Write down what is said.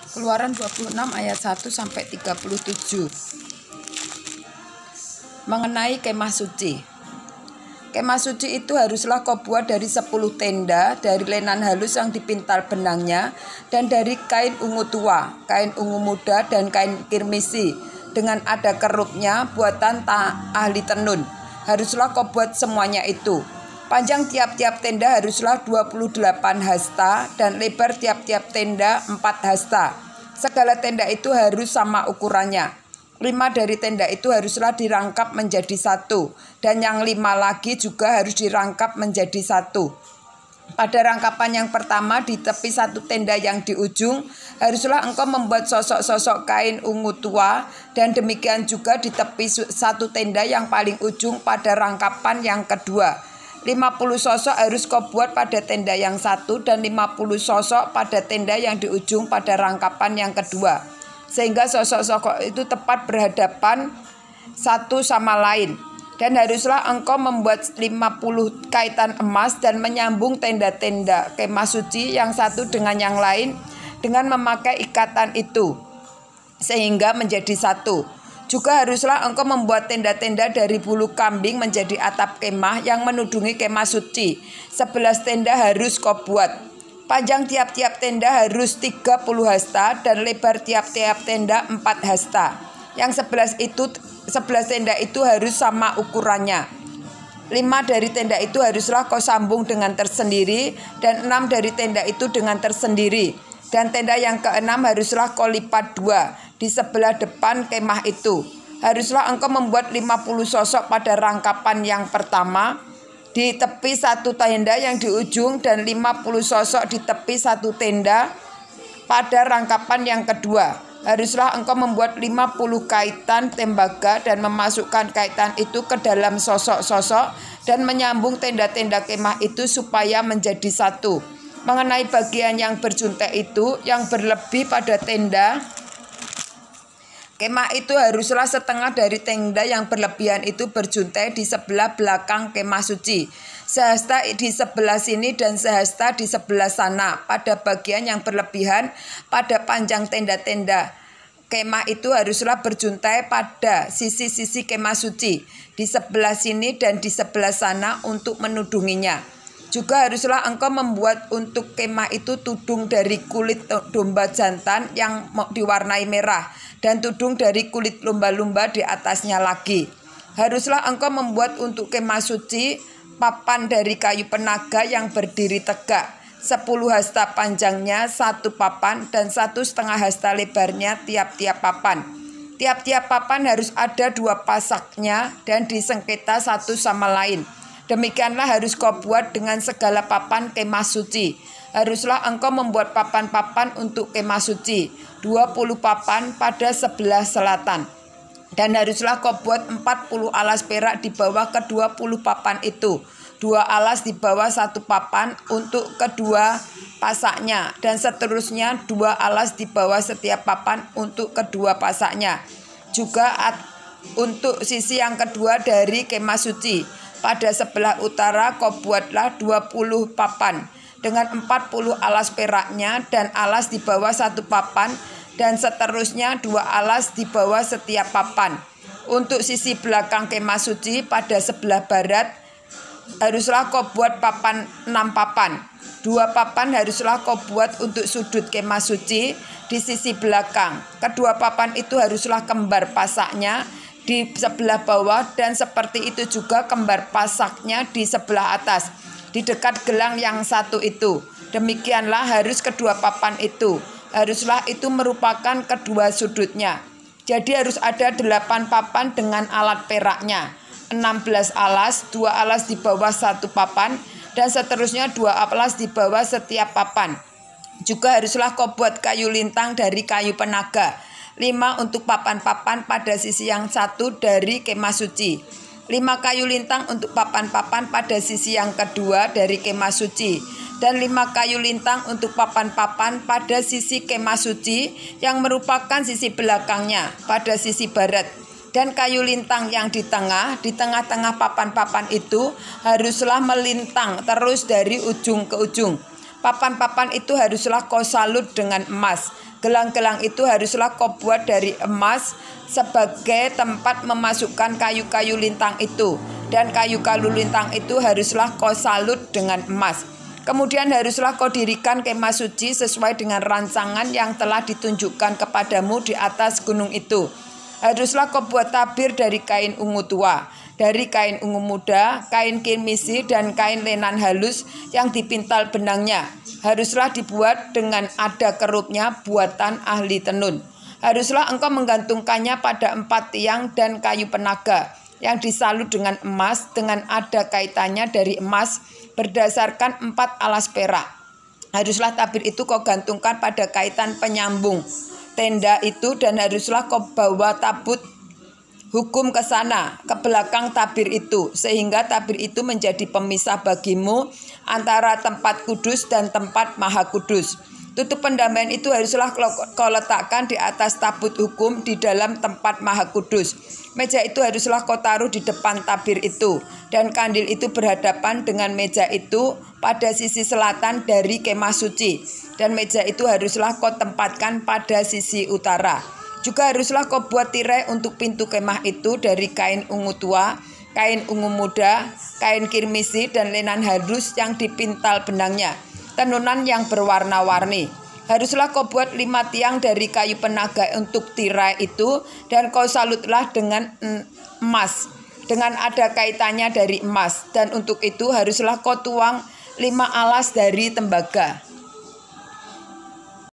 Keluaran 26 ayat 1 sampai 37. Mengenai kemah suci. Kemah suci itu haruslah kau buat dari 10 tenda, dari lenan halus yang dipintal benangnya, dan dari kain ungu tua, kain ungu muda, dan kain kirmisi, dengan ada kerupnya buatan ahli tenun. Haruslah kau buat semuanya itu. Panjang tiap-tiap tenda haruslah 28 hasta, dan lebar tiap-tiap tenda 4 hasta. Segala tenda itu harus sama ukurannya. 5 dari tenda itu haruslah dirangkap menjadi 1, dan yang 5 lagi juga harus dirangkap menjadi 1. Pada rangkapan yang pertama di tepi 1 tenda yang di ujung, haruslah engkau membuat sosok-sosok kain ungu tua, dan demikian juga di tepi 1 tenda yang paling ujung pada rangkapan yang kedua. 50 sosok harus kau buat pada tenda yang 1, dan 50 sosok pada tenda yang di ujung pada rangkapan yang kedua, sehingga sosok-sosok itu tepat berhadapan satu sama lain. Dan haruslah engkau membuat 50 kaitan emas dan menyambung tenda-tenda kemah suci yang satu dengan yang lain dengan memakai ikatan itu, sehingga menjadi satu. Juga haruslah engkau membuat tenda-tenda dari bulu kambing menjadi atap kemah yang menudungi kemah suci. 11 tenda harus kau buat. Panjang tiap-tiap tenda harus 30 hasta, dan lebar tiap-tiap tenda 4 hasta. Yang 11 tenda itu harus sama ukurannya. 5 dari tenda itu haruslah kau sambung dengan tersendiri, dan 6 dari tenda itu dengan tersendiri. Dan tenda yang ke-6 haruslah kau lipat 2 di sebelah depan kemah itu. Haruslah engkau membuat 50 sosok pada rangkapan yang pertama di tepi 1 tenda yang di ujung, dan 50 sosok di tepi 1 tenda pada rangkapan yang kedua. Haruslah engkau membuat 50 kaitan tembaga dan memasukkan kaitan itu ke dalam sosok-sosok dan menyambung tenda-tenda kemah itu supaya menjadi satu. Mengenai bagian yang berjuntai itu, yang berlebih pada tenda kemah itu haruslah setengah dari tenda yang berlebihan itu berjuntai di sebelah belakang kemah suci. Sehasta di sebelah sini dan sehasta di sebelah sana. Pada bagian yang berlebihan pada panjang tenda-tenda kemah itu haruslah berjuntai pada sisi-sisi kemah suci, di sebelah sini dan di sebelah sana untuk menudunginya. Juga haruslah engkau membuat untuk kemah itu tudung dari kulit domba jantan yang diwarnai merah, dan tudung dari kulit lumba-lumba di atasnya lagi. Haruslah engkau membuat untuk kemah suci papan dari kayu penaga yang berdiri tegak, 10 hasta panjangnya 1 papan, dan 1,5 hasta lebarnya tiap-tiap papan. Tiap-tiap papan harus ada 2 pasaknya dan disengketa satu sama lain. Demikianlah harus kau buat dengan segala papan kemah suci. Haruslah engkau membuat papan-papan untuk kemah suci, 20 papan pada sebelah selatan. Dan haruslah kau buat 40 alas perak di bawah ke-20 papan itu, 2 alas di bawah 1 papan untuk kedua pasaknya, dan seterusnya 2 alas di bawah setiap papan untuk kedua pasaknya. Juga untuk sisi yang kedua dari kemah suci, pada sebelah utara kau buatlah 20 papan dengan 40 alas peraknya, dan alas di bawah 1 papan, dan seterusnya 2 alas di bawah setiap papan. Untuk sisi belakang kemah suci pada sebelah barat haruslah kau buat papan 6 papan. 2 papan haruslah kau buat untuk sudut kemah suci di sisi belakang. Kedua papan itu haruslah kembar pasaknya di sebelah bawah, dan seperti itu juga kembar pasaknya di sebelah atas, di dekat gelang yang satu itu. Demikianlah harus kedua papan itu. Haruslah itu merupakan kedua sudutnya. Jadi harus ada 8 papan dengan alat peraknya, 16 alas, 2 alas di bawah 1 papan, dan seterusnya 2 alas di bawah setiap papan. Juga haruslah kau buat kayu lintang dari kayu penaga, 5 untuk papan-papan pada sisi yang satu dari kemah suci, 5 kayu lintang untuk papan-papan pada sisi yang kedua dari kemah suci, dan 5 kayu lintang untuk papan-papan pada sisi kemah suci yang merupakan sisi belakangnya pada sisi barat. Dan kayu lintang yang di tengah-tengah papan-papan itu haruslah melintang terus dari ujung ke ujung. Papan-papan itu haruslah kau salut dengan emas. Gelang-gelang itu haruslah kau buat dari emas sebagai tempat memasukkan kayu-kayu lintang itu. Dan kayu-kayu lintang itu haruslah kau salut dengan emas. Kemudian haruslah kau dirikan kemah suci sesuai dengan rancangan yang telah ditunjukkan kepadamu di atas gunung itu. Haruslah kau buat tabir dari kain ungu tua, dari kain ungu muda, kain kirmisi, dan kain lenan halus yang dipintal benangnya. Haruslah dibuat dengan ada kerupnya buatan ahli tenun. Haruslah engkau menggantungkannya pada 4 tiang dan kayu penaga yang disalut dengan emas, dengan ada kaitannya dari emas berdasarkan 4 alas perak. Haruslah tabir itu kau gantungkan pada kaitan penyambung tenda itu, dan haruslah kau bawa tabut hukum ke sana, ke belakang tabir itu, sehingga tabir itu menjadi pemisah bagimu antara tempat kudus dan tempat maha kudus. Tutup pendamaian itu haruslah kau letakkan di atas tabut hukum di dalam tempat maha kudus. Meja itu haruslah kau taruh di depan tabir itu, dan kandil itu berhadapan dengan meja itu pada sisi selatan dari kemah suci, dan meja itu haruslah kau tempatkan pada sisi utara. Juga haruslah kau buat tirai untuk pintu kemah itu dari kain ungu tua, kain ungu muda, kain kirmisi, dan lenan halus yang dipintal benangnya, tenunan yang berwarna-warni. Haruslah kau buat 5 tiang dari kayu penaga untuk tirai itu, dan kau salutlah dengan emas, dengan ada kaitannya dari emas. Dan untuk itu haruslah kau tuang 5 alas dari tembaga.